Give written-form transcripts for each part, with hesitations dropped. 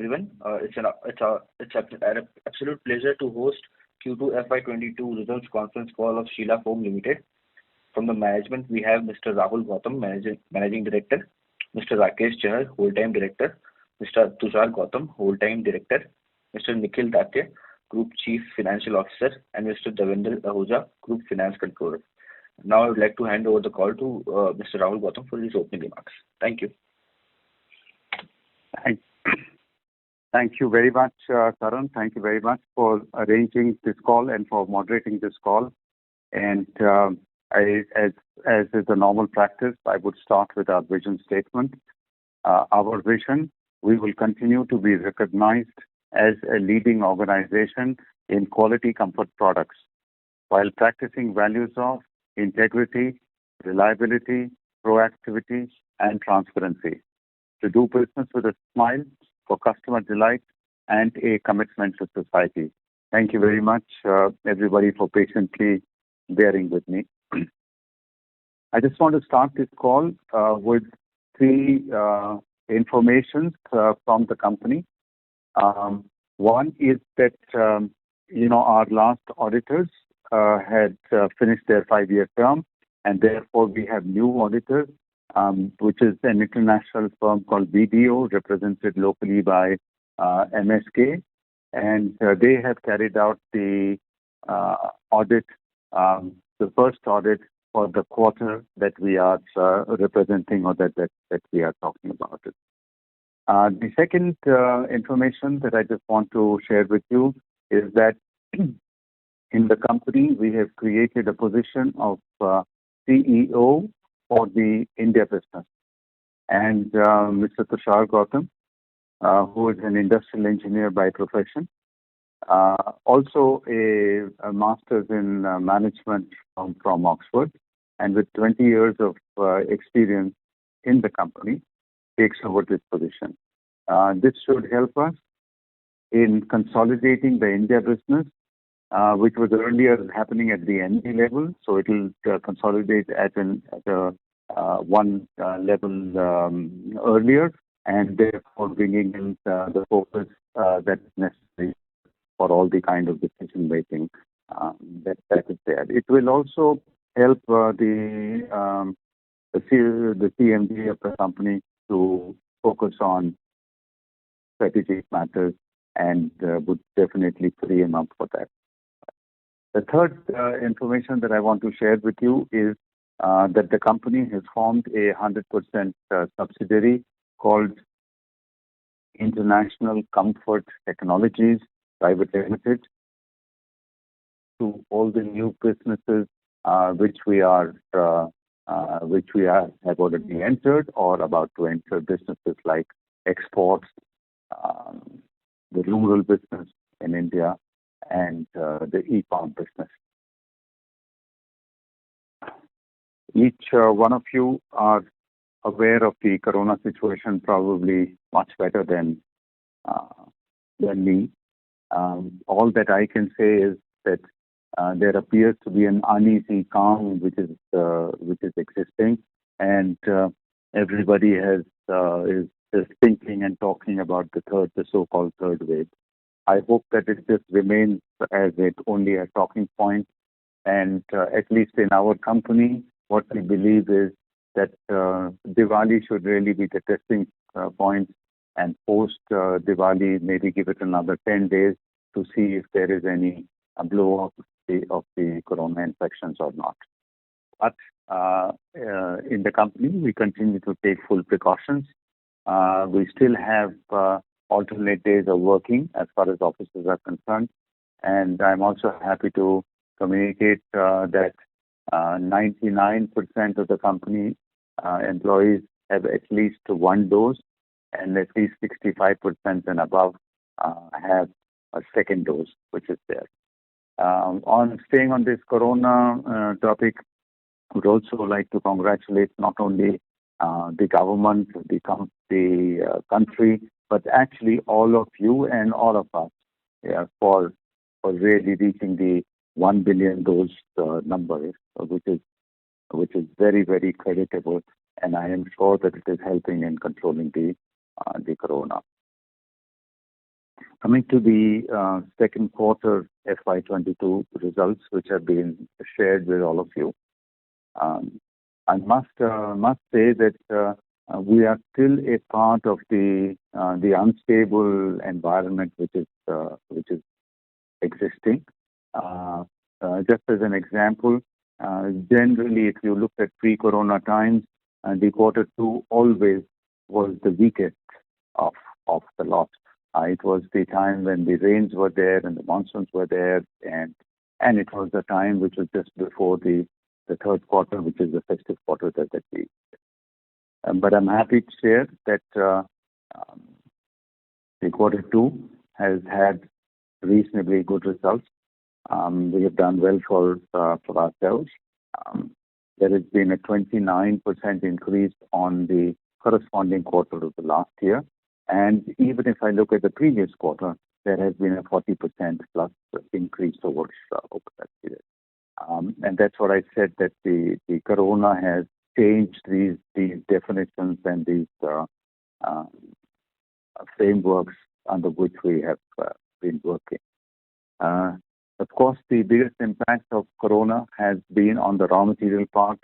everyone. It's an absolute pleasure to host Q2 FY22 results conference call of Sheela Foam Limited. From the management, we have Mr. Rahul Gautam, Managing Director, Mr. Rakesh Chahar, Whole-Time Director, Mr. Tushar Gautam, Whole-Time Director, Mr. Nikhil Datye, Group Chief Financial Officer, and Mr. Davendra Ahuja, Group Finance Controller. Now I would like to hand over the call to Mr. Rahul Gautam for his opening remarks. Thank you. Thank you very much, Karan. Thank you very much for arranging this call and for moderating this call. And as is the normal practice, I would start with our vision statement. Our vision: we will continue to be recognized as a leading organization in quality comfort products, while practicing values of integrity, reliability, proactivity, and transparency. To do business with a smile, for customer delight, and a commitment to society. Thank you very much, everybody, for patiently bearing with me. I just want to start this call with three informations from the company. One is that, our last auditors had finished their 5-year term, and therefore we have new auditors, which is an international firm called BDO, represented locally by MSK, and they have carried out the audit, the first audit for the quarter that we are representing, or that we are talking about it. The second information that I just want to share with you is that in the company we have created a position of CEO for the India business. And Mr. Tushar Gautam, who is an industrial engineer by profession, also a master's in management from Oxford, and with 20 years of experience in the company, takes over this position. This should help us in consolidating the India business, which was earlier happening at the ND level, so it will consolidate at a one level earlier, and therefore bringing in the focus that is necessary for all the kind of decision making that is there. It will also help the CMD of the company to focus on strategic matters, and would definitely free him up for that. The third information that I want to share with you is that the company has formed a 100% subsidiary called International Comfort Technologies Private Limited, to all the new businesses which we have already entered or about to enter, businesses like exports, the rural business in India, and the e-com business. Each one of you are aware of the corona situation probably much better than me. All that I can say is that there appears to be an uneasy calm which is existing, and everybody is thinking and talking about the so-called third wave. I hope that it just remains as it only a talking point, and at least in our company, what we believe is that Diwali should really be the testing point, and post Diwali, maybe give it another 10 days to see if there is any blow up of the corona infections or not. But in the company, we continue to take full precautions. We still have alternate days of working as far as offices are concerned, and I'm also happy to communicate that 99% of the company employees have at least one dose, and at least 65% and above have a second dose, which is there. On staying on this corona topic, I would also like to congratulate not only the government, the country, but actually all of you and all of us for really reaching the 1 billion dose number, which is very, very creditable, and I am sure that it is helping in controlling the corona. Coming to the second quarter FY22 results, which have been shared with all of you, I must say that we are still a part of the unstable environment which is existing. Just as an example, generally, if you look at pre-corona times, the quarter two always was the weakest of the lot. It was the time when the rains were there and the monsoons were there, and it was the time which was just before the third quarter, which is the festive quarter that we. But I'm happy to share that the quarter two has had reasonably good results. We have done well for ourselves. There has been a 29% increase on the corresponding quarter of the last year. And even if I look at the previous quarter, there has been a 40% plus increase over that period. And that's what I said, that the corona has changed these definitions and these frameworks under which we have been working. Of course, the biggest impact of corona has been on the raw material part.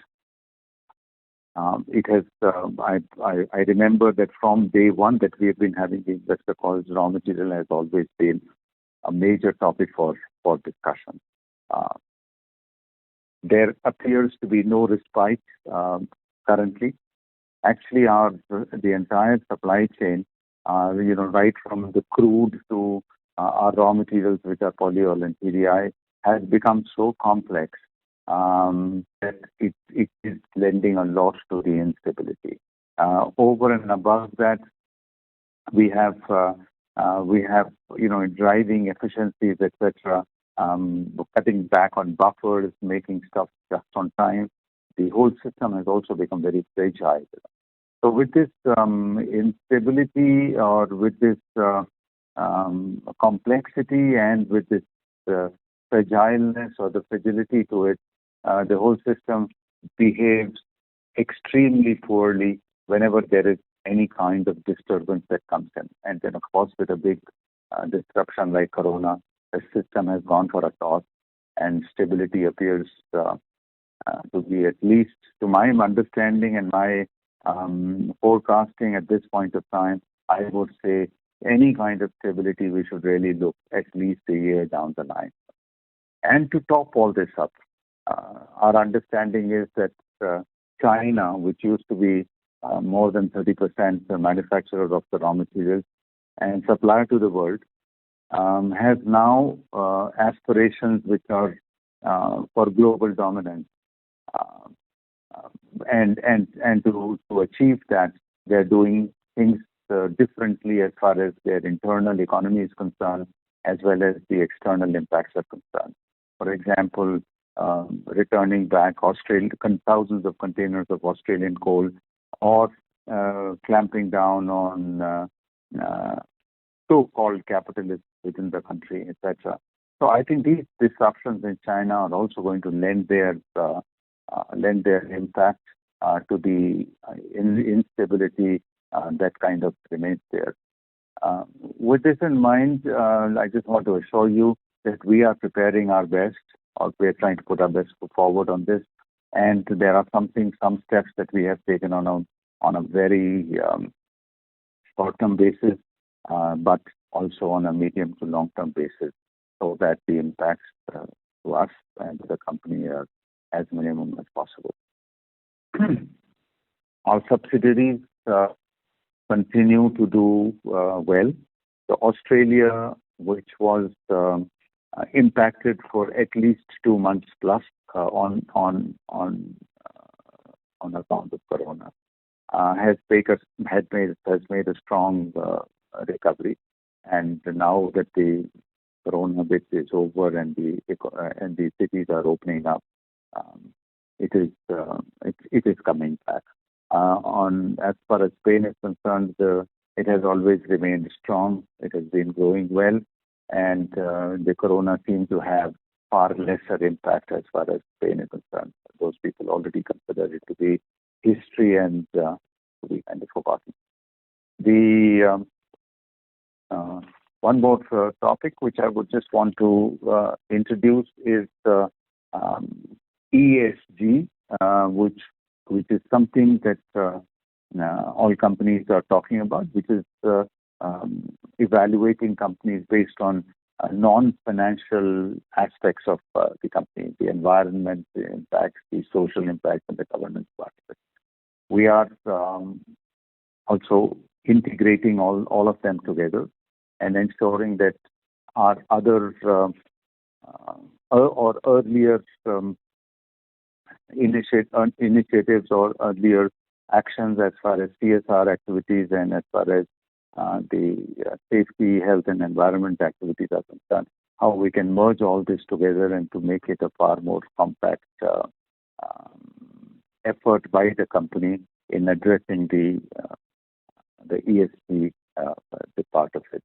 It has. I remember that from day one that we have been having the investor calls, raw material has always been a major topic for discussion. There appears to be no respite currently. Actually, the entire supply chain, right from the crude to our raw materials, which are polyol and PDI, has become so complex that it is lending a lot to the instability. Over and above that, we have driving efficiencies, etc., cutting back on buffers, making stuff just on time. The whole system has also become very fragile. So with this instability, or with this complexity, and with this fragileness or the fragility to it, the whole system behaves extremely poorly whenever there is any kind of disturbance that comes in. And then, of course, with a big disruption like corona, the system has gone for a toss, and stability appears to be, at least to my understanding and my forecasting at this point of time, I would say any kind of stability we should really look at least a year down the line. And to top all this up, our understanding is that China, which used to be more than 30% the manufacturer of the raw materials and supplier to the world, has now aspirations which are for global dominance. And to achieve that, they're doing things differently as far as their internal economy is concerned, as well as the external impacts are concerned. For example, returning back thousands of containers of Australian coal, or clamping down on so-called capitalists within the country, etc. So I think these disruptions in China are also going to lend their impact to the instability that kind of remains there. With this in mind, I just want to assure you that we are preparing our best, or we are trying to put our best foot forward on this. And there are some steps that we have taken on a very short-term basis, but also on a medium to long-term basis, so that the impacts to us and to the company are as minimum as possible. Our subsidiaries continue to do well. So Australia, which was impacted for at least 2 months plus on account of corona, has made a strong recovery. And now that the corona bit is over and the cities are opening up, it is coming back. As far as Spain is concerned, it has always remained strong. It has been growing well, and the corona seems to have far lesser impact as far as Spain is concerned. Those people already consider it to be history and to be kind of forgotten. The one more topic which I would just want to introduce is ESG, which is something that all companies are talking about, which is evaluating companies based on non-financial aspects of the company, the environment, the impacts, the social impacts, and the governance part of it. We are also integrating all of them together and ensuring that our other or earlier initiatives or earlier actions as far as CSR activities and as far as the safety, health, and environment activities are concerned, how we can merge all this together and to make it a far more compact effort by the company in addressing the ESG the part of it.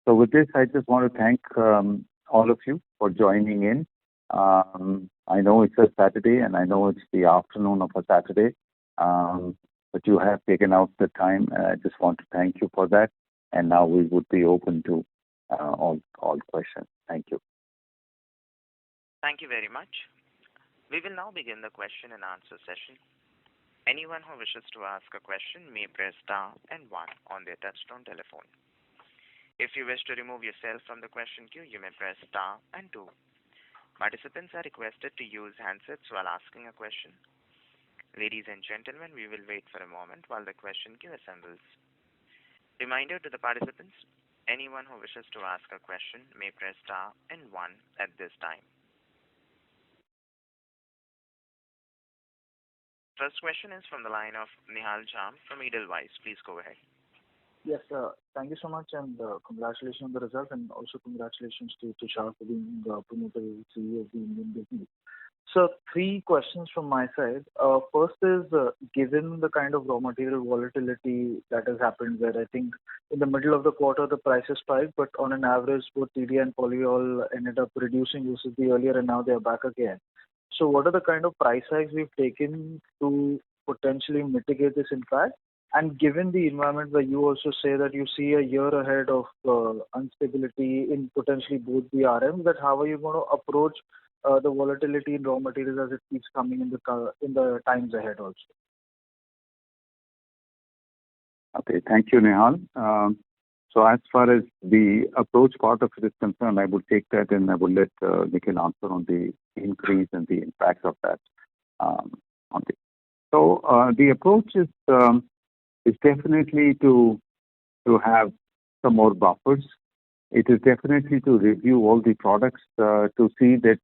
So with this, I just want to thank all of you for joining in. I know it's a Saturday and I know it's the afternoon of a Saturday, but you have taken out the time, and I just want to thank you for that. And now we would be open to all questions. Thank you. Thank you very much. We will now begin the question and answer session. Anyone who wishes to ask a question may press star and 1 on their touchtone telephone. If you wish to remove yourself from the question queue, you may press star and 2. Participants are requested to use handsets while asking a question. Ladies and gentlemen, we will wait for a moment while the question queue assembles. Reminder to the participants, anyone who wishes to ask a question may press star and 1 at this time. First question is from the line of Nihal Jham from Edelweiss. Please go ahead. Yes, thank you so much, and congratulations on the result, and also congratulations to Tushar for being promoted as CEO of the Indian business. So, 3 questions from my side. First is, given the kind of raw material volatility that has happened, where I think in the middle of the quarter the prices spiked, but on an average both TDI and polyol ended up reducing versus the earlier, and now they are back again. So what are the kind of price hikes we've taken to potentially mitigate this impact? And given the environment where you also say that you see a year ahead of instability in potentially both the RMs, that how are you going to approach the volatility in raw materials as it keeps coming in the times ahead also? Okay, thank you, Nihal. So as far as the approach part of it is concerned, I would take that and I would let Nikhil answer on the increase and the impact of that on it. So the approach is definitely to have some more buffers. It is definitely to review all the products to see that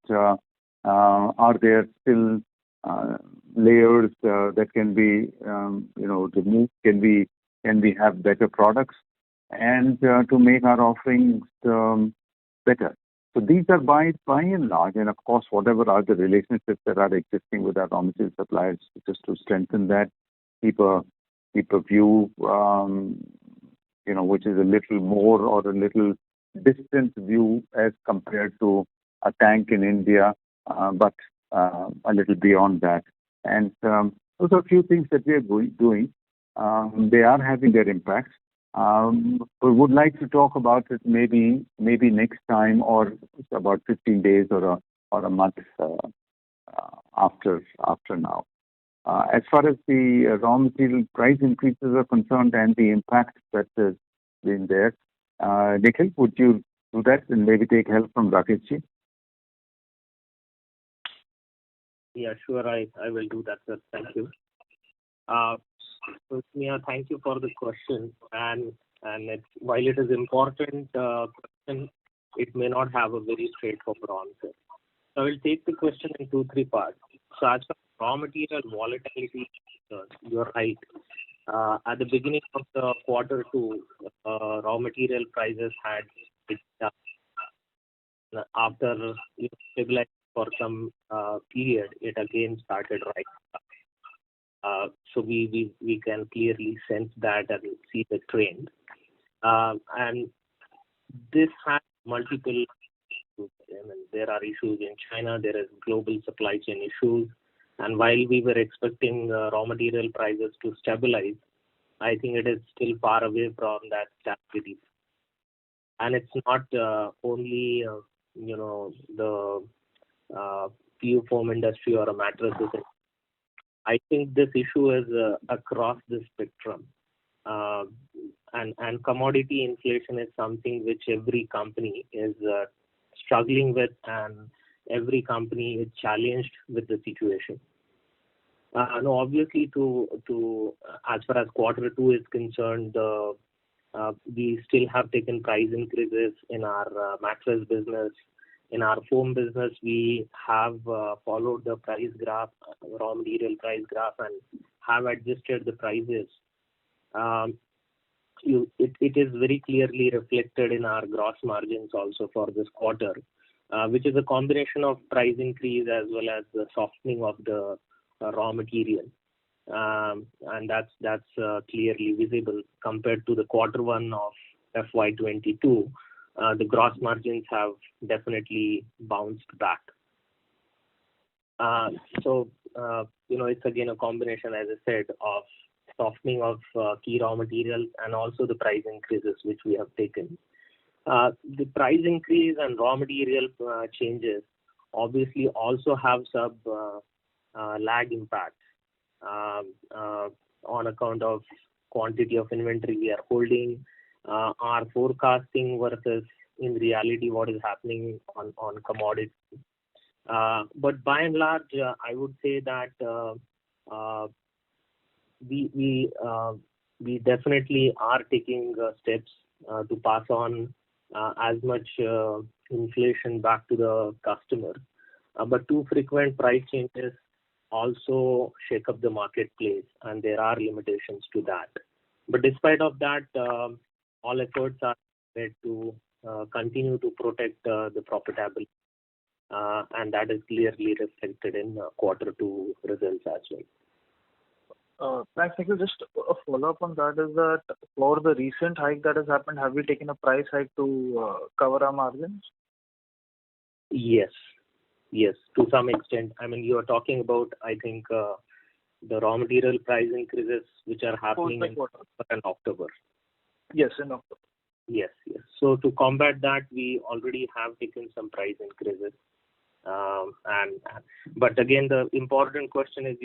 are there still layers that can be removed, can we have better products, and to make our offerings better. So these are by and large, and of course, whatever are the relationships that are existing with our raw material suppliers, just to strengthen that, keep a view, which is a little more or a little distant view as compared to a tank in India, but a little beyond that. And those are a few things that we are doing. They are having their impacts. We would like to talk about it maybe next time, or about 15 days or a month after now. As far as the raw material price increases are concerned and the impact that has been there, Nikhil, would you do that and maybe take help from Rakeshji? Yeah, sure. I will do that, sir. Thank you. So, Sneha, thank you for the question. And while it is important question, it may not have a very straightforward answer. So I will take the question in 2-3 parts. So as for raw material volatility, you're right. At the beginning of the quarter 2, raw material prices had after stabilizing for some period, it again started rising. So we can clearly sense that and see the trend. And this has multiple issues. There are issues in China, there is global supply chain issues. And while we were expecting raw material prices to stabilize, I think it is still far away from that stability. and it's not only the PU foam industry or a mattresses. I think this issue is across the spectrum, and commodity inflation is something which every company is struggling with, and every company is challenged with the situation. No, obviously, to as far as Q2 is concerned, we still have taken price increases in our mattress business. In our foam business, we have followed the price graph, raw material price graph, and have adjusted the prices. It is very clearly reflected in our gross margins also for this quarter, which is a combination of price increase as well as the softening of the raw material. And that's clearly visible compared to the Q1 of FY22. The gross margins have definitely bounced back. It's again a combination, as I said, of softening of key raw materials and also the price increases which we have taken. The price increase and raw material changes obviously also have some lag impacts on account of quantity of inventory we are holding, our forecasting versus in reality what is happening on commodity. But by and large, I would say that we definitely are taking steps to pass on as much inflation back to the customer. But too frequent price changes also shake up the marketplace, and there are limitations to that. But despite of that, all efforts are made to continue to protect the profitability, and that is clearly reflected in Q2 results as well. Thanks, Nikhil. Just a follow-up on that is that for the recent hike that has happened, have we taken a price hike to cover our margins? Yes, to some extent. I mean, you are talking about, I think, the raw material price increases which are happening in October. Yes, in October. Yes. So to combat that, we already have taken some price increases. But again, the important question is,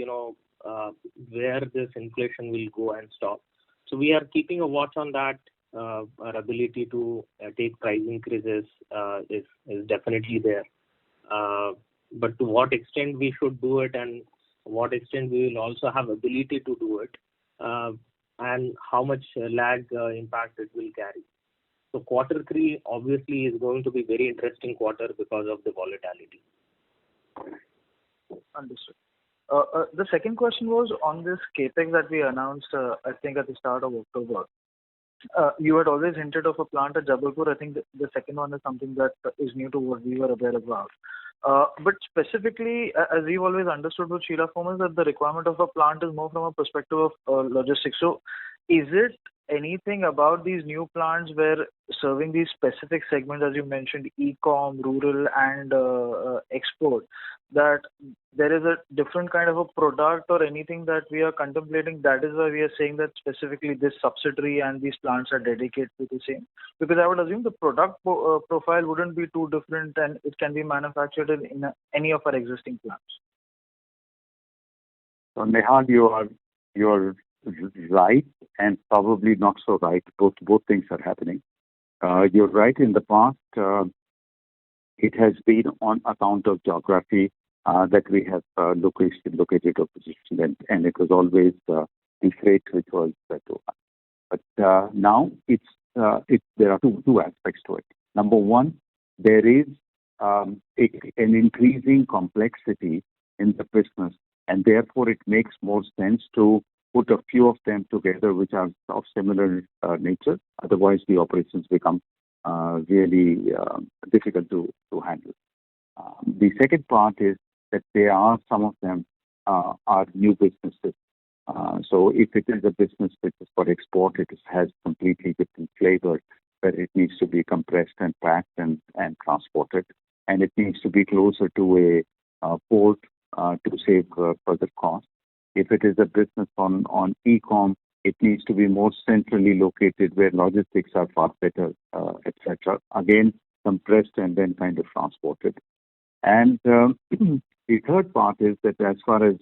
where this inflation will go and stop. So we are keeping a watch on that. Our ability to take price increases is definitely there. But to what extent we should do it, and what extent we will also have ability to do it, and how much lag impact it will carry. So Q3 obviously is going to be very interesting quarter because of the volatility. Understood. The second question was on this capex that we announced, I think at the start of October. You had always hinted of a plant at Jabalpur. I think the second one is something that is new to what we were aware about. But specifically, as we've always understood with Sheela Foam, is that the requirement of a plant is more from a perspective of logistics. So is it anything about these new plants where serving these specific segments, as you mentioned, e-com, rural, and export, that there is a different kind of a product or anything that we are contemplating? That is why we are saying that specifically this subsidiary and these plants are dedicated to the same. Because I would assume the product profile wouldn't be too different, and it can be manufactured in any of our existing plants. So Nihal, you're right, and probably not so right. Both things are happening. You're right. In the past, it has been on account of geography that we have located or positioned, and it was always the freight which was to us. But now there are two aspects to it. Number one, there is an increasing complexity in the business, and therefore it makes more sense to put a few of them together which are of similar nature. Otherwise, the operations become really difficult to handle. The second part is that some of them are new businesses. So if it is a business which is for export, it has completely different flavor, where it needs to be compressed and packed and transported, and it needs to be closer to a port to save further cost. If it is a business on e-com, It needs to be more centrally located where logistics are far better, etc. Again, compressed and then kind of transported. And the third part is that as far as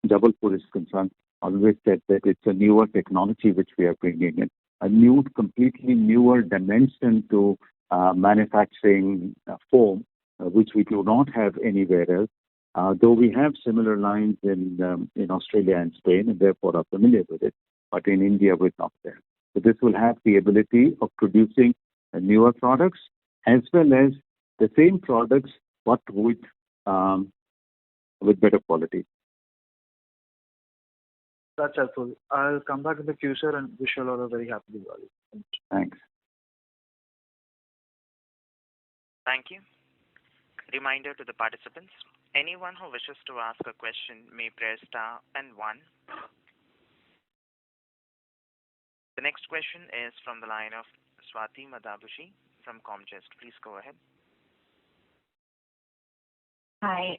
Jabalpur is concerned, always said that it's a newer technology which we are bringing in, a new, completely newer dimension to manufacturing foam, which we do not have anywhere else. Though we have similar lines in Australia and Spain, and therefore are familiar with it, but in India we're not there. So this will have the ability of producing newer products as well as the same products, but with better quality. That's helpful. I'll come back in the queue, sir, and wish you all a very happy Diwali. Thanks. Thank you. Reminder to the participants, anyone who wishes to ask a question may press star and one. The next question is from the line of Swati Madabushi from Comgest. Please go ahead. Hi,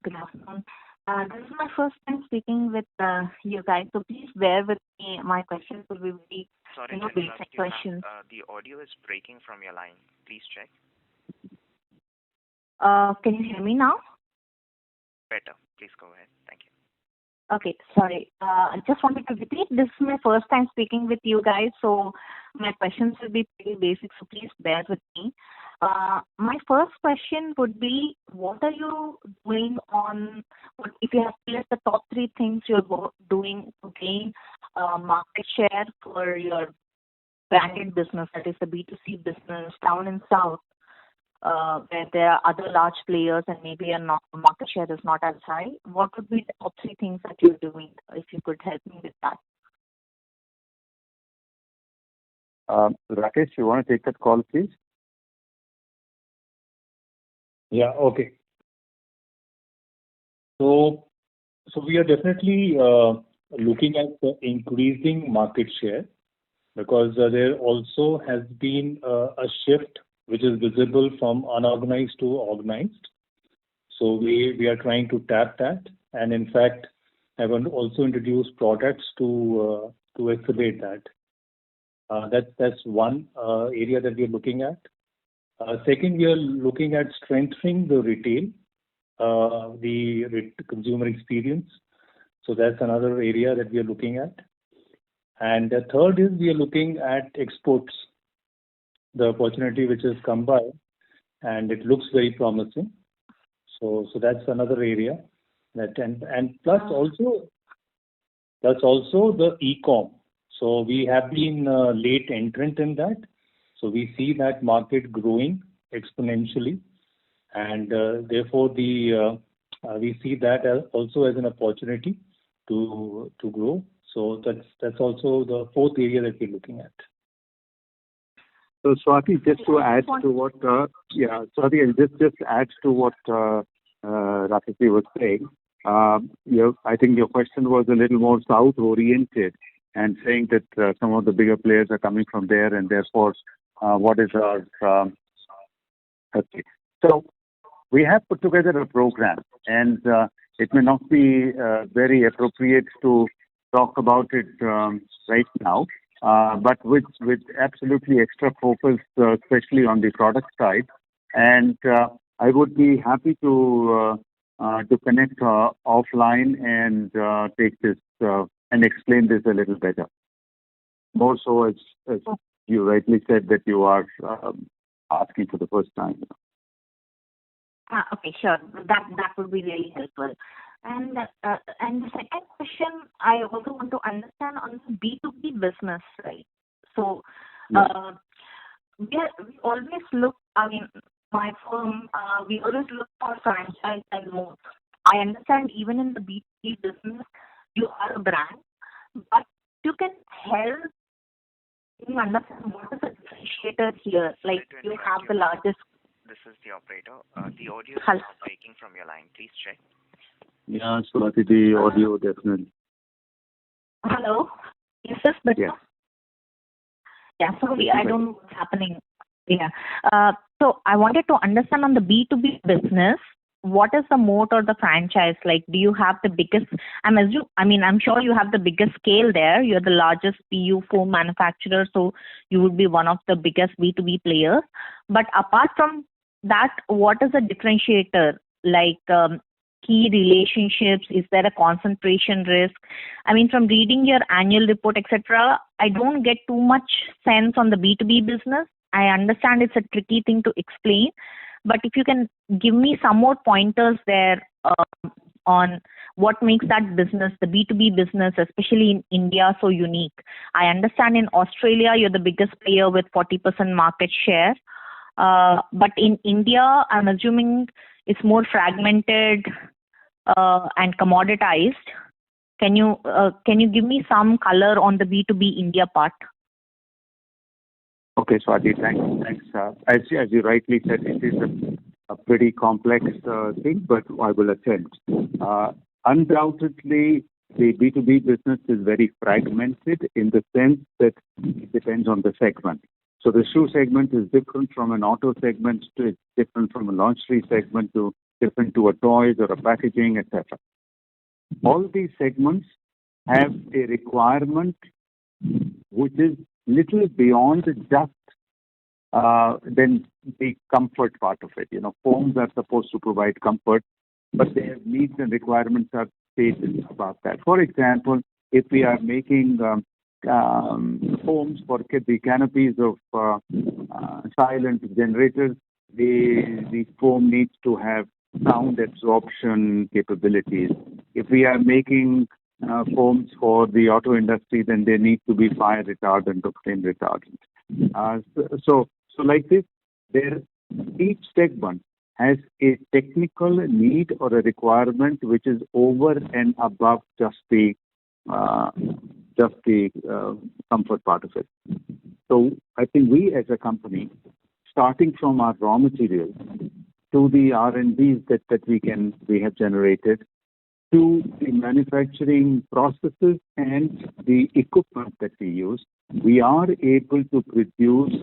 good afternoon. This is my first time speaking with you guys, so please bear with me. My questions will be very, Sorry, basic questions. The audio is breaking from your line. Please check. Can you hear me now? Better. Please go ahead. Thank you. Okay, sorry. I just wanted to repeat. This is my first time speaking with you guys, so my questions will be pretty basic, so please bear with me. My first question would be, what are you doing if you have to list the top 3 things you're doing to gain market share for your branded business, that is the B2C business down in South, where there are other large players and maybe your market share is not as high? What would be the top 3 things that you're doing, if you could help me with that? Rakesh, you want to take that call, please? Yeah, okay. So we are definitely looking at increasing market share, because there also has been a shift which is visible from unorganized to organized. So we are trying to tap that, and in fact have also introduced products to accelerate that. That's one area that we are looking at. Second, we are looking at strengthening the retail, the consumer experience. So that's another area that we are looking at. And the third is we are looking at exports, the opportunity which has come by, and it looks very promising. So that's another area. And plus also the e-com. So we have been late entrant in that. So we see that market growing exponentially, and therefore we see that also as an opportunity to grow. So that's also the fourth area that we're looking at. So Swati, just to add to what Swati, I'll just add to what Rakesh was saying. I think your question was a little more south oriented, and saying that some of the bigger players are coming from there, and therefore what is our so we have put together a program, and it may not be very appropriate to talk about it right now, but with absolutely extra focus, especially on the product side. And I would be happy to connect offline and take this and explain this a little better. More so, as you rightly said, that you are asking for the first time. Okay, sure. That would be really helpful. And the second question, I also want to understand on the B2B business, right? So we always look, my firm, we always look for franchise and modes. I understand even in the B2B business, you are a brand, but you can help me understand what is the differentiator here. Like, you have the largest. This is the operator. The audio is Hello. not breaking from your line. Please check. Yeah, Swati, the audio definitely. Hello? Is this better? Yes. Yeah, sorry, I don't know what's happening. Yeah. So I wanted to understand on the B2B business, what is the moat or the franchise? Like, do you have the biggest, I'm sure you have the biggest scale there. You're the largest PU foam manufacturer, so you would be one of the biggest B2B players. But apart from that, what is a differentiator? Like, key relationships? Is there a concentration risk? I mean, from reading your annual report, etc., I don't get too much sense on the B2B business. I understand it's a tricky thing to explain, but if you can give me some more pointers there on what makes that business, the B2B business, especially in India, so unique. I understand in Australia, you're the biggest player with 40% market share. But in India, I'm assuming it's more fragmented and commoditized. Can you give me some color on the B2B India part? Okay, Swati, thanks. As you rightly said, it is a pretty complex thing, but I will attempt. Undoubtedly, the B2B business is very fragmented in the sense that it depends on the segment. So the shoe segment is different from an auto segment, to it's different from a lingerie segment, to different to a toys or a packaging, etc. All these segments have a requirement which is little beyond just then the comfort part of it. Foams are supposed to provide comfort, but their needs and requirements are stated about that. For example, if we are making foams for the canopies of silent generators, the foam needs to have sound absorption capabilities. If we are making foams for the auto industry, then they need to be fire retardant or flame retardant. So like this, each segment has a technical need or a requirement which is over and above just the comfort part of it. So I think we as a company, starting from our raw materials to the R&Ds that we have generated, to the manufacturing processes and the equipment that we use, we are able to produce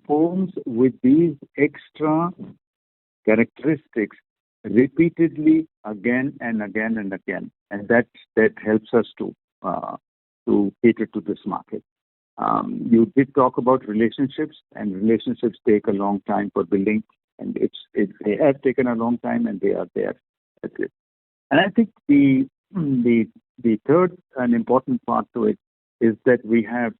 foams with these extra characteristics repeatedly again and again and again, and that helps us to cater to this market. You did talk about relationships, and relationships take a long time for building, and they have taken a long time, and they are there. That's it. And I think the third and important part to it is that we have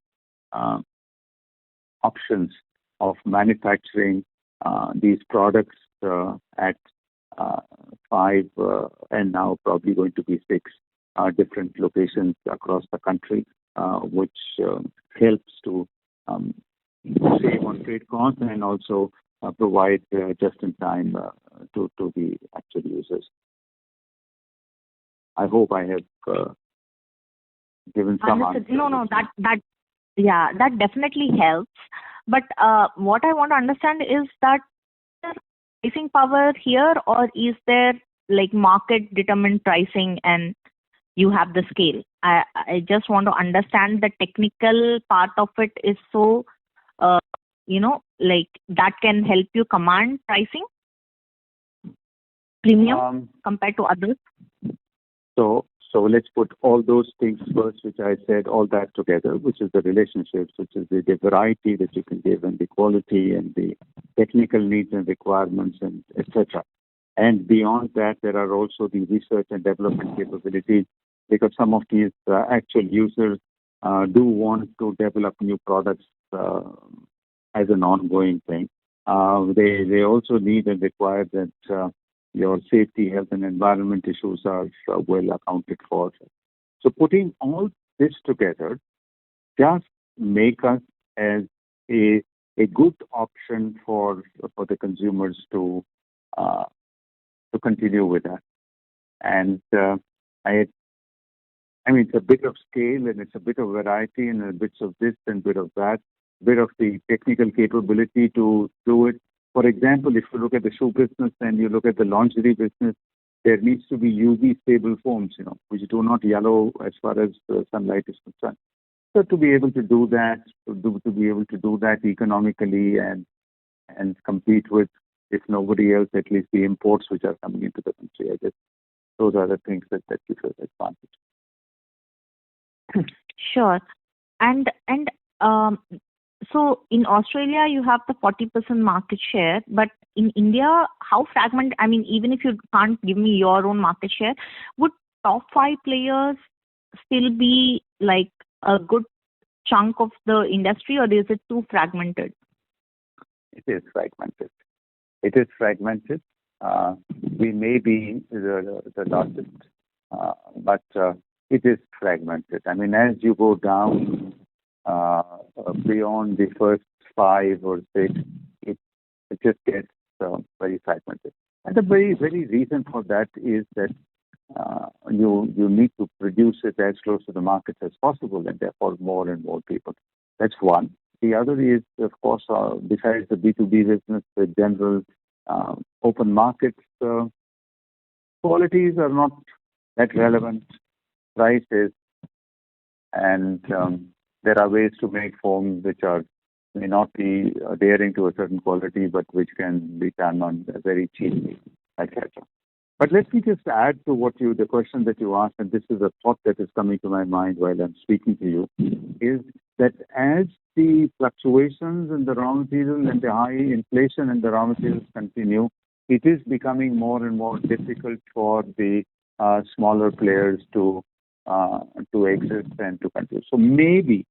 options of manufacturing these products at 5 and now probably going to be 6 different locations across the country, which helps to save on trade costs and also provide just in time to the actual users. I hope I have given some answers. No, that definitely helps. But what I want to understand is that pricing power here, or is there like market determined pricing and you have the scale? I just want to understand the technical part of it is so, like that can help you command pricing premium compared to others. So let's put all those things first, which I said, all that together, which is the relationships, which is the variety that you can give, and the quality and the technical needs and requirements, and etc. And beyond that, there are also the research and development capabilities, because some of these actual users do want to develop new products as an ongoing thing. They also need and require that your safety, health, and environment issues are well accounted for. So putting all this together just make us as a good option for the consumers to continue with that. And I mean, it's a bit of scale, and it's a bit of variety, and a bit of this and bit of that, bit of the technical capability to do it. For example, if you look at the shoe business and you look at the lingerie business, there needs to be UV stable foams, which do not yellow as far as sunlight is concerned. So to be able to do that, economically and compete with if nobody else, at least the imports which are coming into the country. I guess those are the things that gives us advantage. Sure. And so in Australia, you have the 40% market share, but in India, how fragmented? I mean, even if you can't give me your own market share, would top 5 players still be like a good chunk of the industry, or is it too fragmented? It is fragmented. It is fragmented. We may be the largest, but it is fragmented. I mean, as you go down beyond the first 5 or 6, it just gets very fragmented. And the very reason for that is that you need to produce it as close to the market as possible, and therefore more and more people. That's one. The other is, of course, besides the B2B business, the general open markets, qualities are not that relevant, prices, and there are ways to make foams which may not be adhering to a certain quality, but which can be done on very cheaply, etc. But let me just add to the question that you asked, and this is a thought that is coming to my mind while I'm speaking to you, is that as the fluctuations in the raw materials and the high inflation in the raw materials continue, it is becoming more and more difficult for the smaller players to exist and to continue. So maybe,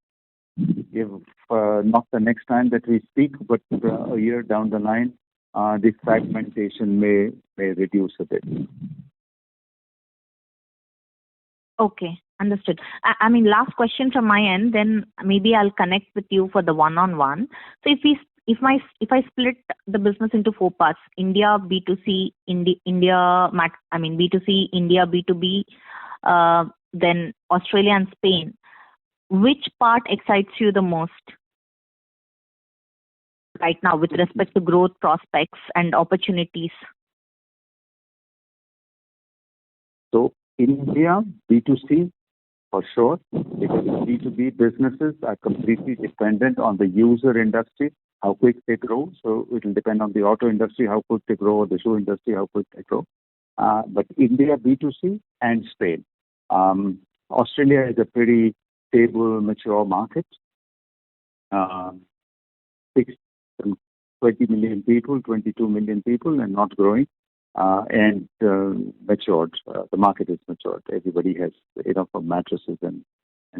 if not the next time that we speak, but a year down the line, the fragmentation may reduce a bit. Okay, understood. I mean, last question from my end, then maybe I'll connect with you for the one-on-one. So if I split the business into 4 parts, India B2C, B2C, India B2B, then Australia and Spain, which part excites you the most right now with respect to growth prospects and opportunities? So India B2C for sure, because B2B businesses are completely dependent on the user industry, how quick they grow. So it will depend on the auto industry, how quick they grow, or the shoe industry, how quick they grow. But India B2C and Spain. Australia is a pretty stable, mature market. 20 million people, 22 million people, and not growing, and matured. The market is matured. Everybody has enough of mattresses and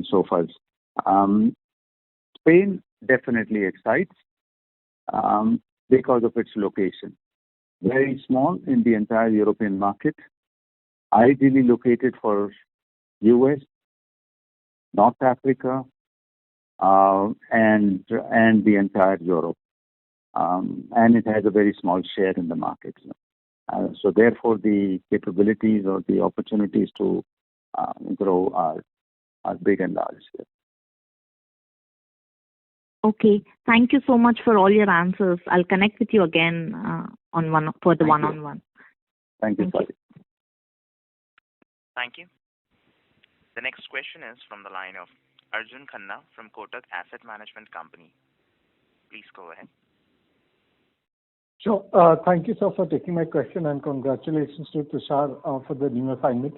sofas. Spain definitely excites because of its location. Very small in the entire European market, ideally located for US, North Africa, and the entire Europe. And it has a very small share in the market. So therefore, the capabilities or the opportunities to grow are big and large. Okay. Thank you so much for all your answers. I'll connect with you again for the one-on-one. Thank you. Thank you. The next question is from the line of Arjun Khanna from Kotak Asset Management Company. Please go ahead. Sure. Thank you, sir, for taking my question, and congratulations to Tushar for the new assignment.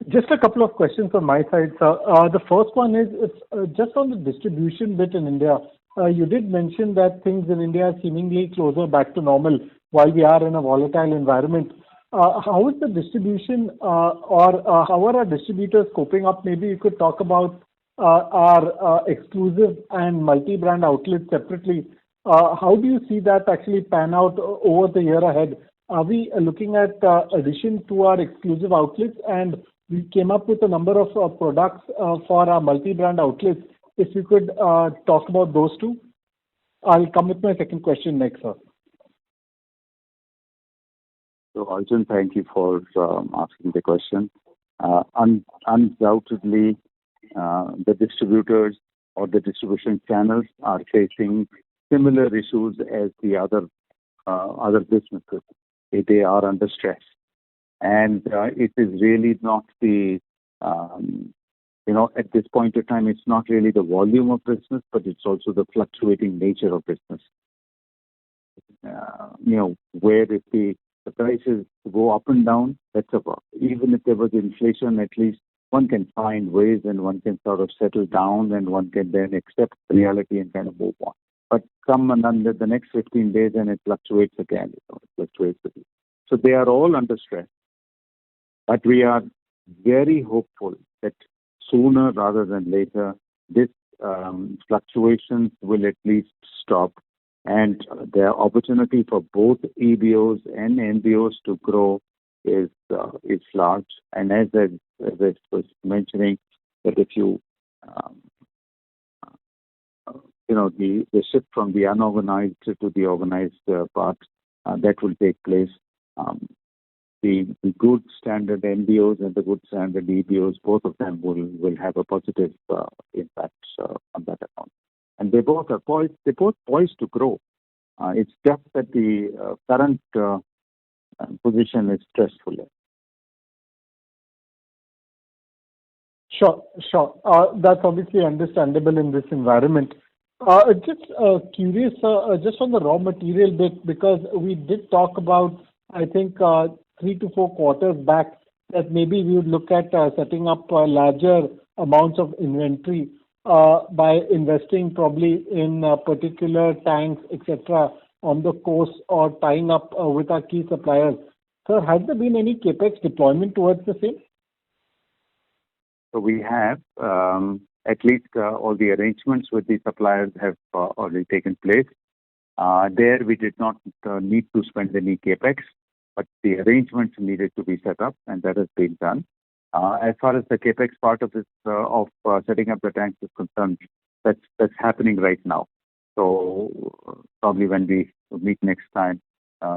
Just a couple of questions on my side, sir. The first one is just on the distribution bit in India. You did mention that things in India are seemingly closer back to normal while we are in a volatile environment. How is the distribution or how are our distributors coping up? Maybe you could talk about our exclusive and multi-brand outlets separately. How do you see that actually pan out over the year ahead? Are we looking at addition to our exclusive outlets? And we came up with a number of products for our multi-brand outlets. If you could talk about those two. I'll come with my second question next, sir. So Arjun, thank you for asking the question. Undoubtedly, the distributors or the distribution channels are facing similar issues as the other businesses. They are under stress, and it is really not the at this point in time, it's not really the volume of business, but it's also the fluctuating nature of business. where if the prices go up and down, that's about. Even if there was inflation, at least one can find ways and one can sort of settle down and one can then accept reality and kind of move on. But come and under the next 15 days and it fluctuates again. It fluctuates again. So they are all under stress. But we are very hopeful that sooner rather than later, this fluctuations will at least stop, and the opportunity for both EBOs and MBOs to grow is large. And as I was mentioning, that if you the shift from the unorganized to the organized part that will take place. The good standard MBOs and the good standard EBOs, both of them will have a positive impact on that account. And they both are poised. They're both poised to grow. It's just that the current position is stressful. Sure. That's obviously understandable in this environment. Just curious, just on the raw material bit, because we did talk about, I think, 3 to 4 quarters back, that maybe we would look at setting up larger amounts of inventory by investing probably in particular tanks, etc., on the coast or tying up with our key suppliers. Sir, has there been any capex deployment towards the same? So we have at least all the arrangements with the suppliers have already taken place. There we did not need to spend any capex, but the arrangements needed to be set up, and that has been done. As far as the capex part of this of setting up the tanks is concerned, that's happening right now. So probably when we meet next time,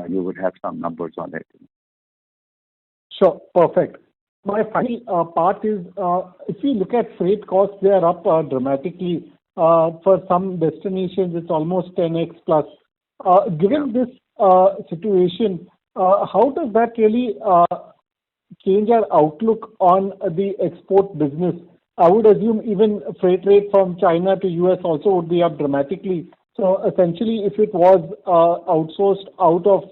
you would have some numbers on it. Sure, perfect. My final part is, if you look at freight costs, they are up dramatically. For some destinations, it's almost 10x plus. Given this situation, how does that really change our outlook on the export business? I would assume even freight rate from China to US also would be up dramatically. So essentially, if it was outsourced out of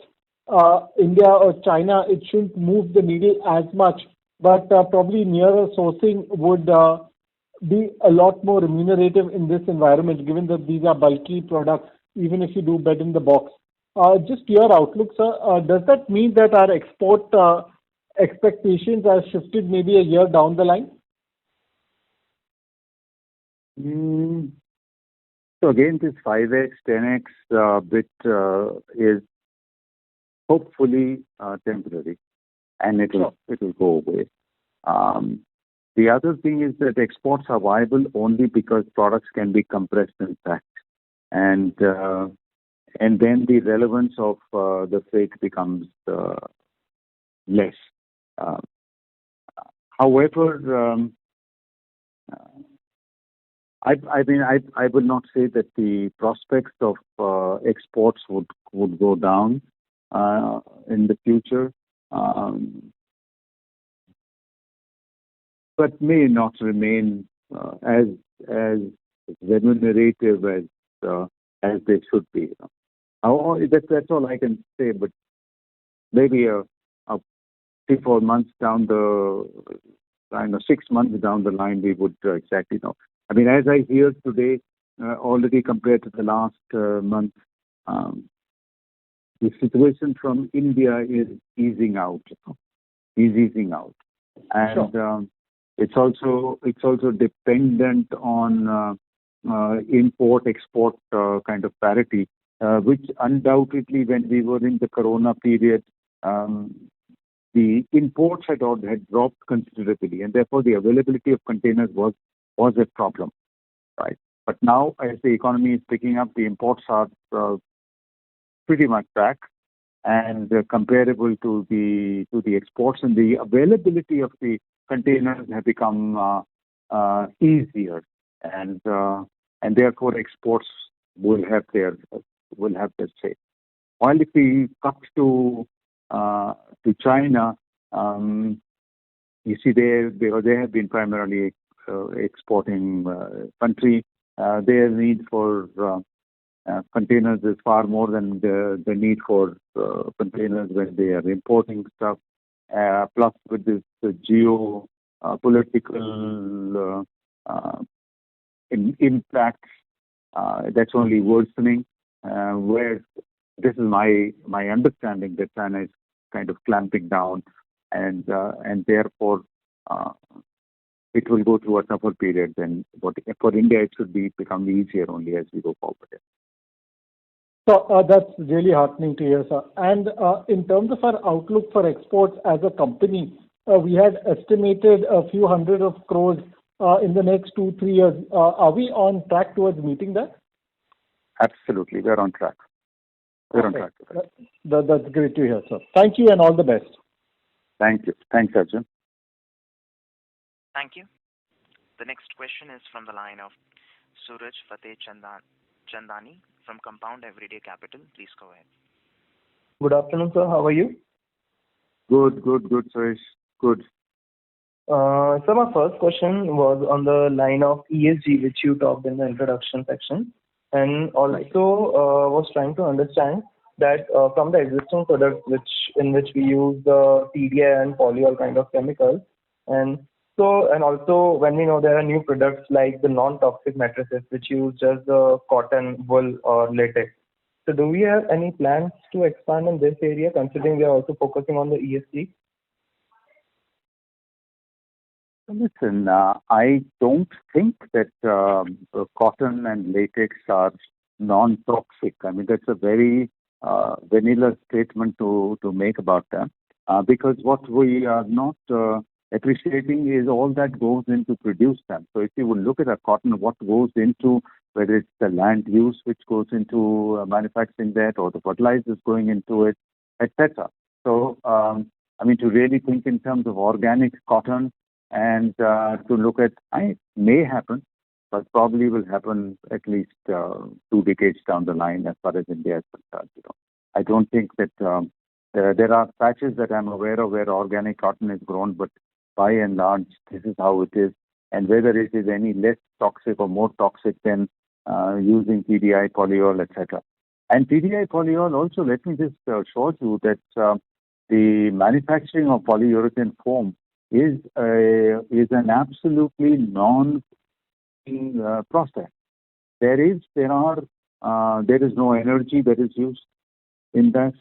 India or China, it shouldn't move the needle as much. But probably nearer sourcing would be a lot more remunerative in this environment, given that these are bulky products, even if you do bed in the box. Just your outlook, sir. Does that mean that our export expectations are shifted maybe a year down the line? So again, this 5x, 10x bit is hopefully temporary, and it will go away. The other thing is that exports are viable only because products can be compressed and packed, and then the relevance of the freight becomes less. However, I would not say that the prospects of exports would go down in the future, but may not remain as remunerative as they should be. That's all I can say. But maybe 3-4 months down the line, or 6 months down the line, we would exactly know. I mean, as I hear today, already compared to the last month, the situation from India is easing out. And it's also dependent on import-export kind of parity, which undoubtedly, when we were in the Corona period, the imports had dropped considerably, and therefore the availability of containers was a problem, right? But now, as the economy is picking up, the imports are pretty much back and comparable to the exports, and the availability of the containers have become easier, and therefore exports will have their say. While if we cut to China, you see they have been primarily exporting country. Their need for containers is far more than the need for containers when they are importing stuff. Plus, with this political impact, that's only worsening. Where this is my understanding that China is kind of clamping down, and therefore it will go through a tougher period than what for India. It should become easier only as we go forward. So that's really heartening to hear, sir. And in terms of our outlook for exports as a company, we had estimated a few hundred of crores in the next 2-3 years. Are we on track towards meeting that? Absolutely, we're on track. We're on track. That's great to hear, sir. Thank you and all the best. Thank you. Thanks, Arjun. Thank you. The next question is from the line of Suraj Fateh Chandani from Compound Everyday Capital. Please go ahead. Good afternoon, sir. How are you? Good, Suresh. Good. So my first question was on the line of ESG, which you talked in the introduction section, and also was trying to understand that from the existing products in which we use the TDI and polyol kind of chemicals, and also when we know there are new products like the non-toxic mattresses which use just the cotton, wool or latex. So do we have any plans to expand in this area, considering we are also focusing on the ESG? Listen, I don't think that cotton and latex are non-toxic. I mean, that's a very vanilla statement to make about them, because what we are not appreciating is all that goes into produce them. So if you would look at a cotton, what goes into, whether it's the land use which goes into manufacturing that, or the fertilizers going into it, etc. So, I mean, to really think in terms of organic cotton and to look at, it may happen, but probably will happen at least 2 decades down the line as far as India is concerned. I don't think that there are patches that I'm aware of where organic cotton is grown, but by and large, this is how it is. And whether it is any less toxic or more toxic than using TDI, polyol, etc. And TDI, polyol also, let me just show you that the manufacturing of polyurethane foam is an absolutely process. There is no energy that is used in that.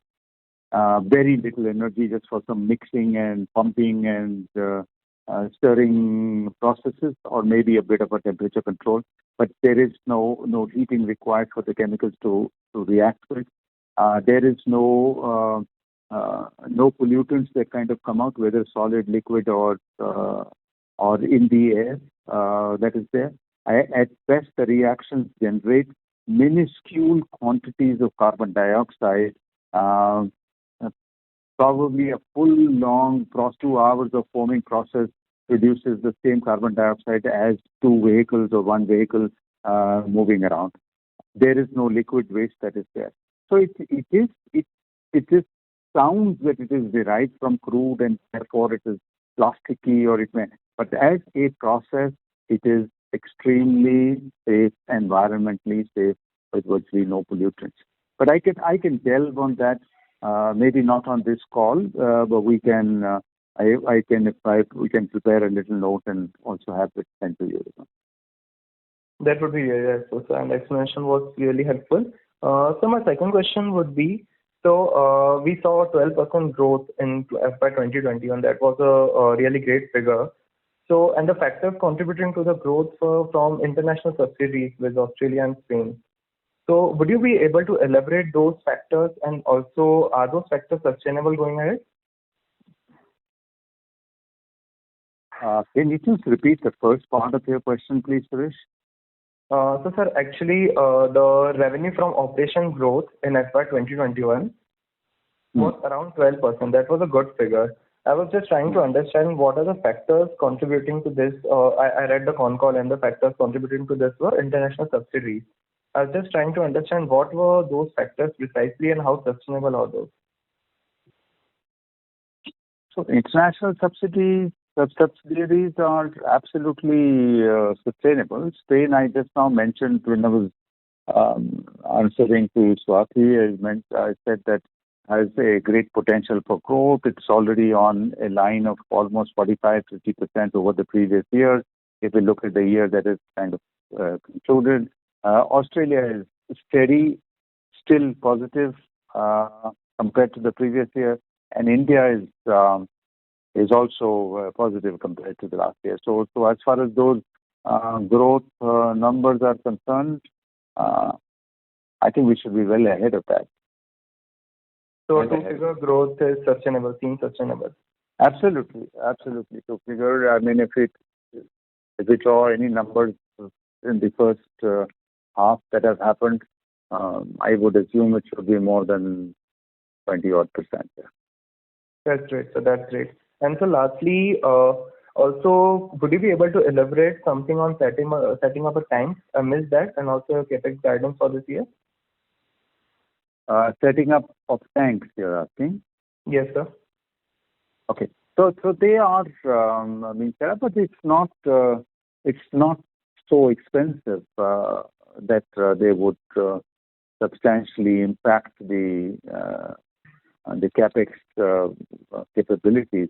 Very little energy, just for some mixing and pumping and stirring processes, or maybe a bit of a temperature control. But there is no heating required for the chemicals to react with. There is no pollutants that kind of come out, whether solid, liquid, or in the air that is there. At best, the reactions generate minuscule quantities of carbon dioxide. Probably a full long 2 hours of foaming process produces the same carbon dioxide as 2 vehicles or 1 vehicle moving around. There is no liquid waste that is there. So it is sounds that it is derived from crude and therefore it is plasticky, but as a process, it is extremely safe, environmentally safe, with virtually no pollutants. But I can delve on that. Maybe not on this call, but we can. We can prepare a little note and also have it sent to you. That would be really helpful, sir, and the explanation was really helpful. So my second question would be, we saw 12% growth in FY 2020, and that was a really great figure. So, and the factors contributing to the growth from international subsidiaries with Australia and Spain. So would you be able to elaborate those factors, and also are those factors sustainable going ahead? Can you just repeat the first part of your question, please, Suresh? So, sir, actually, the revenue from operation growth in FY 2021 was around 12%. That was a good figure. I was just trying to understand what are the factors contributing to this. I read the con call, and the factors contributing to this were international subsidiaries. I was just trying to understand what were those factors precisely and how sustainable are those. So international subsidiaries are absolutely sustainable. Spain, I just now mentioned when I was answering to Swati, I said that has a great potential for growth. It's already on a line of almost 45-50% over the previous year. If we look at the year that is kind of concluded, Australia is steady, still positive compared to the previous year, and India is also positive compared to the last year. So as far as those growth numbers are concerned, I think we should be well ahead of that. So two-figure growth is sustainable, seems sustainable. Absolutely. Two-figure, I mean, if we draw any numbers in the first half that have happened, I would assume it should be more than 20-odd%. Yeah. That's great. So that's great. And so lastly, also, would you be able to elaborate something on setting up a tank? I missed that, and also your capex guidance for this year. Setting up of tanks, you're asking? Yes, sir. Okay. So they are set up, but it's not so expensive that they would substantially impact the capex capabilities.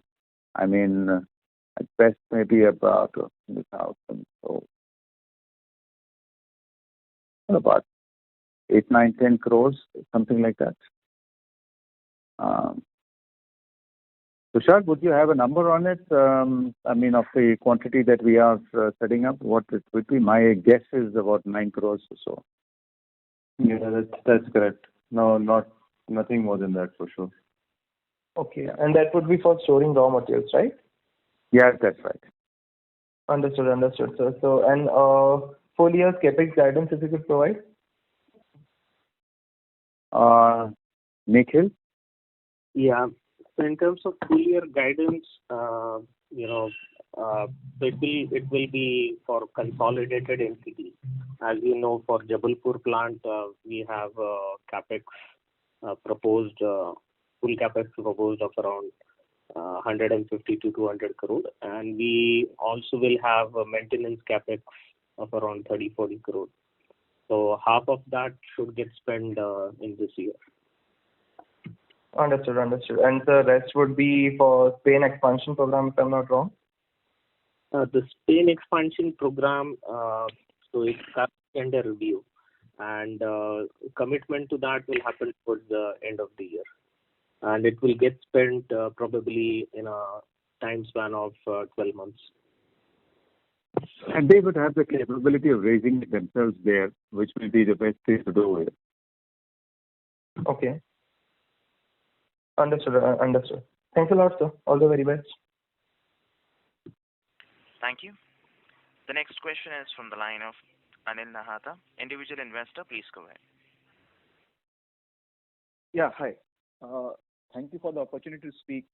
I mean, at best maybe about 1,000, so about 8, 9, 10 crores, something like that. Tushar, would you have a number on it? I mean, of the quantity that we are setting up, what it would be? My guess is about 9 crores or so. Yeah, that's correct. No, nothing more than that for sure. Okay, and that would be for storing raw materials, right? Yes, that's right. Understood, sir. So, and full year's capex guidance, if you could provide? Nikhil? Yeah. So in terms of full year guidance, it will be for consolidated entity. As you know, for Jabalpur plant, we have capex proposed, full capex proposed of around 150 to 200 crore, and we also will have a maintenance capex of around 30-40 crore. So half of that should get spent in this year. Understood. And the rest would be for Spain expansion program, if I'm not wrong? The Spain expansion program, so it's under review, and commitment to that will happen towards the end of the year. And it will get spent probably in a time span of 12 months. And they would have the capability of raising it themselves there, which will be the best thing to do it. Okay. Understood. Thanks a lot, sir. All the very best. Thank you. The next question is from the line of Anil Nahata, individual investor. Please go ahead. Yeah, hi. Thank you for the opportunity to speak.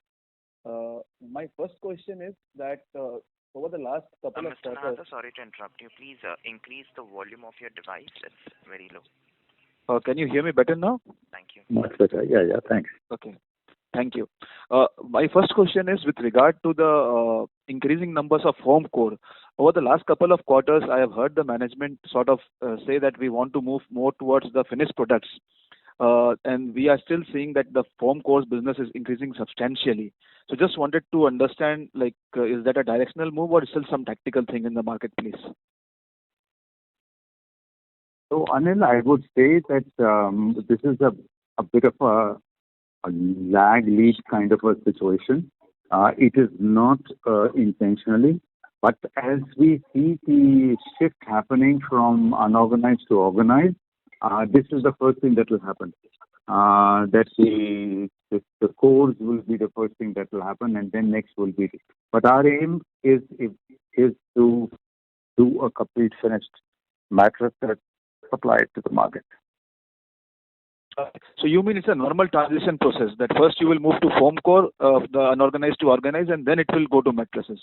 My first question is that over the last couple of Mr. quarters... Nahata, sorry to interrupt you. Please increase the volume of your device. It's very low. Can you hear me better now? Thank you. Much better. Yeah, thanks. Okay. Thank you. My first question is with regard to the increasing numbers of home core. Over the last couple of quarters, I have heard the management sort of say that we want to move more towards the finished products. And we are still seeing that the foam cores business is increasing substantially. So just wanted to understand, is that a directional move or is still some tactical thing in the marketplace? So, Anil, I would say that this is a bit of a lag lead kind of a situation. It is not intentionally, but as we see the shift happening from unorganized to organized, this is the first thing that will happen. That the cores will be the first thing that will happen, and then next will be. But our aim is to do a complete finished mattress that supplied to the market. So you mean it's a normal transition process that first you will move to foam core, the unorganized to organized, and then it will go to mattresses.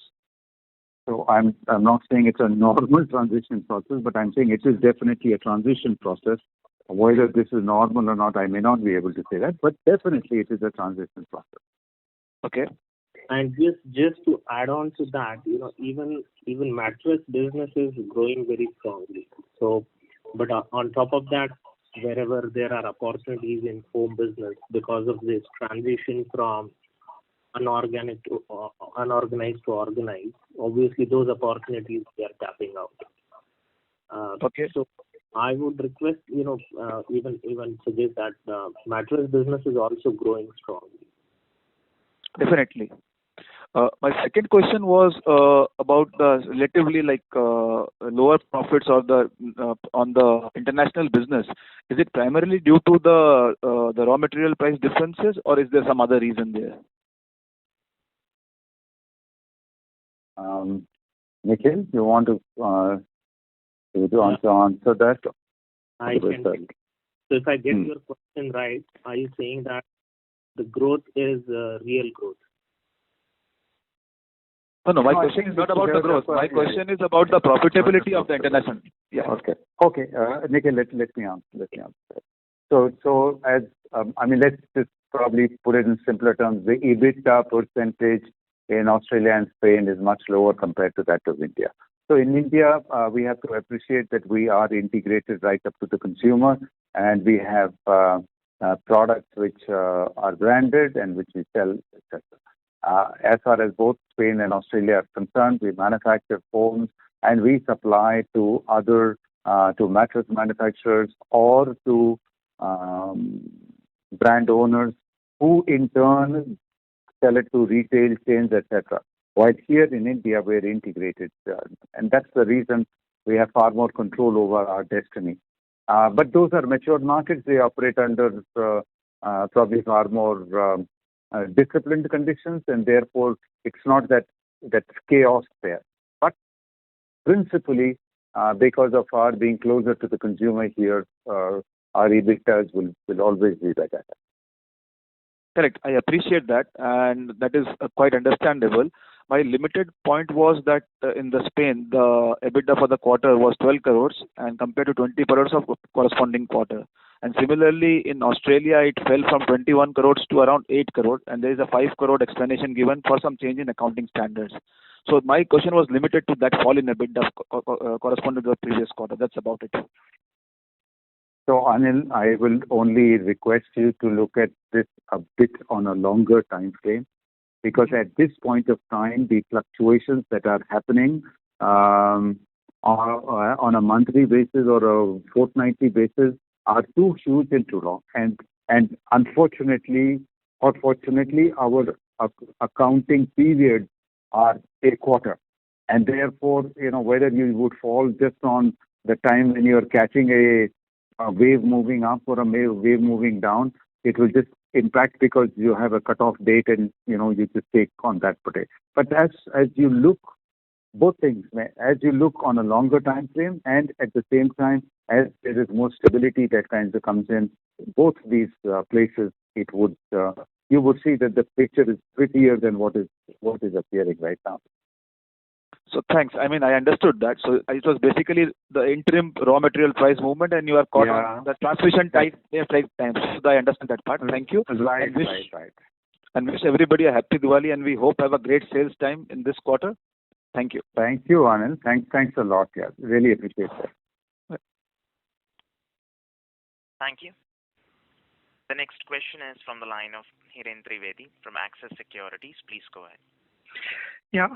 So I'm not saying it's a normal transition process, but I'm saying it is definitely a transition process. Whether this is normal or not, I may not be able to say that, but definitely it is a transition process. Okay. And just to add on to that, even mattress business is growing very strongly. So But on top of that, wherever there are opportunities in foam business because of this transition from unorganized to organized, obviously those opportunities we are tapping out. Okay. So I would request, even suggest that mattress business is also growing strongly. Definitely. My second question was about the relatively lower profits or on the international business. Is it primarily due to the raw material price differences, or is there some other reason there? Nikhil, you want to answer that? I can. So if I get your question right, are you saying that the growth is real growth? No, my question is not about the growth. My question is about the profitability of the international. Yeah. Okay. Nikhil, let me answer. So as let's just probably put it in simpler terms. The EBITDA percentage in Australia and Spain is much lower compared to that of India. So in India, we have to appreciate that we are integrated right up to the consumer, and we have products which are branded and which we sell, etc. As far as both Spain and Australia are concerned, we manufacture foams and we supply to other to mattress manufacturers or to brand owners who in turn sell it to retail chains, etc. While here in India, we're integrated, and that's the reason we have far more control over our destiny. But those are mature markets. They operate under probably far more disciplined conditions, and therefore it's not that chaos there. But principally, because of our being closer to the consumer here, our EBITDAs will always be better. Correct. I appreciate that, and that is quite understandable. My limited point was that in the Spain, the EBITDA for the quarter was 12 crores and compared to 20 crores of corresponding quarter. And similarly, in Australia, it fell from 21 crores to around 8 crores, and there is a 5 crore explanation given for some change in accounting standards. So my question was limited to that fall in EBITDA corresponding to the previous quarter. That's about it. So Anil, I will only request you to look at this a bit on a longer time frame, because at this point of time, the fluctuations that are happening are on a monthly basis or a fortnightly basis are too huge and too long. And unfortunately or fortunately, our accounting periods are a quarter. And therefore, whether you would fall just on the time when you're catching a wave moving up or a wave moving down, it will just impact because you have a cutoff date and you just take on that day. But as you look, both things, as you look on a longer time frame and at the same time as there is more stability that kind of comes in both these places, it would you would see that the picture is prettier than what is appearing right now. So thanks. I understood that. So it was basically the interim raw material price movement, and you are caught on the transmission time. So I understand that part. Thank you. Right. And wish everybody a happy Diwali, and we hope have a great sales time in this quarter. Thank you. Thank you, Anil. Thanks a lot. Yeah, really appreciate that. Thank you. The next question is from the line of Hiren Trivedi from Axis Securities. Please go ahead. Yeah,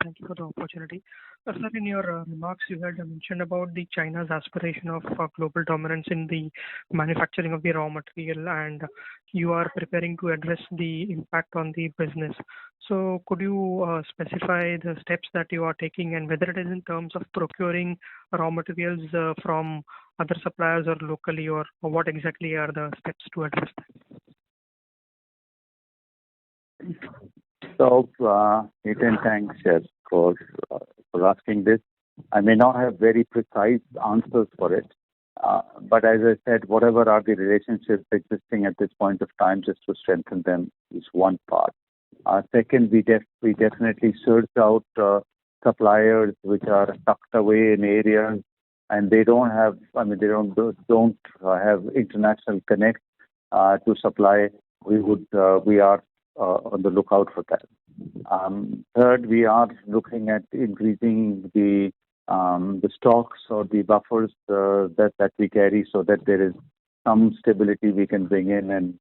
thank you for the opportunity. Sir, in your remarks, you had mentioned about the China's aspiration of global dominance in the manufacturing of the raw material, and you are preparing to address the impact on the business. So could you specify the steps that you are taking, and whether it is in terms of procuring raw materials from other suppliers or locally, or what exactly are the steps to address that? So, Ethan, thanks for asking this. I may not have very precise answers for it, but as I said, whatever are the relationships existing at this point of time, just to strengthen them is one part. Second, we definitely search out suppliers which are tucked away in areas, and they don't have international connect to supply. We are on the lookout for that. Third, we are looking at increasing the the stocks or the buffers that we carry, so that there is some stability we can bring in, and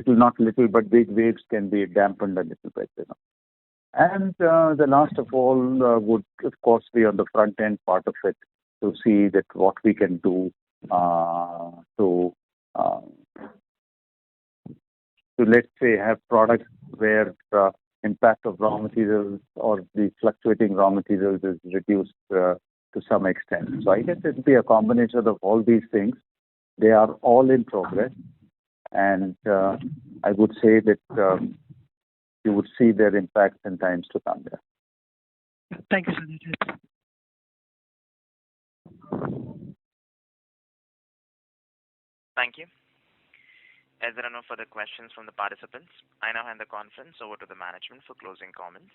not little, but big waves can be dampened a little bit. And the last of all would, of course, be on the front end part of it, to see that what we can do to let's say have products where the impact of raw materials or the fluctuating raw materials is reduced to some extent. So I guess it will be a combination of all these things. They are all in progress, and I would say that you would see their impact in times to come there. Thank you, sir. Thank you. As there are no further questions from the participants, I now hand the conference over to the management for closing comments.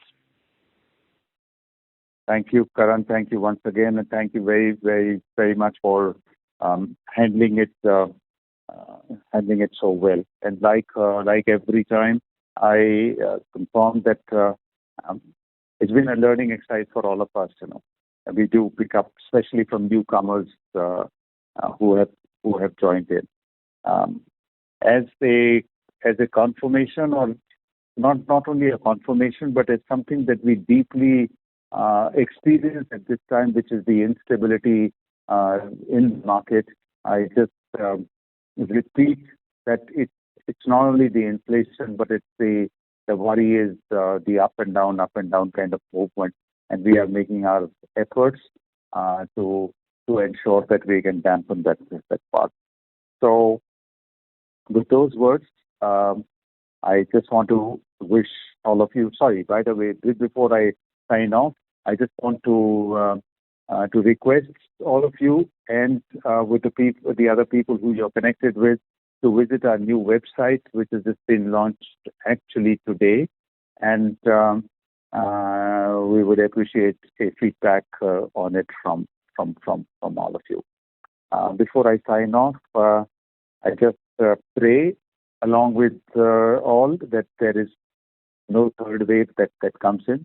Thank you, Karan. Thank you once again, and thank you very, very, very much for handling it so well. And like every time, I confirm that it's been a learning exercise for all of us. And we do pick up, especially from newcomers who have joined in. As a confirmation, or not only a confirmation, but as something that we deeply experience at this time, which is the instability in the market. I just repeat that it's not only the inflation, but it's the worry is the up and down kind of movement, and we are making our efforts to ensure that we can dampen that part. So, with those words, I just want to wish all of you. Sorry, by the way, before I sign off, I just want to request all of you and with the other people who you're connected with, to visit our new website, which has just been launched actually today, and we would appreciate a feedback on it from all of you. Before I sign off, I just pray along with all that there is no third wave that comes in,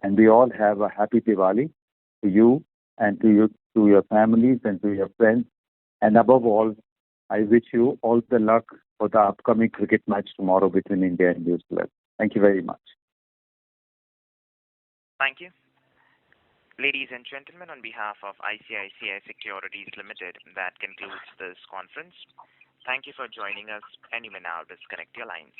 and we all have a happy Diwali to you and to your families and to your friends. And above all, I wish you all the luck for the upcoming cricket match tomorrow between India and New Zealand. Thank you very much. Thank you. Ladies and gentlemen, on behalf of ICICI Securities Limited, that concludes this conference. Thank you for joining us, and you may now disconnect your lines.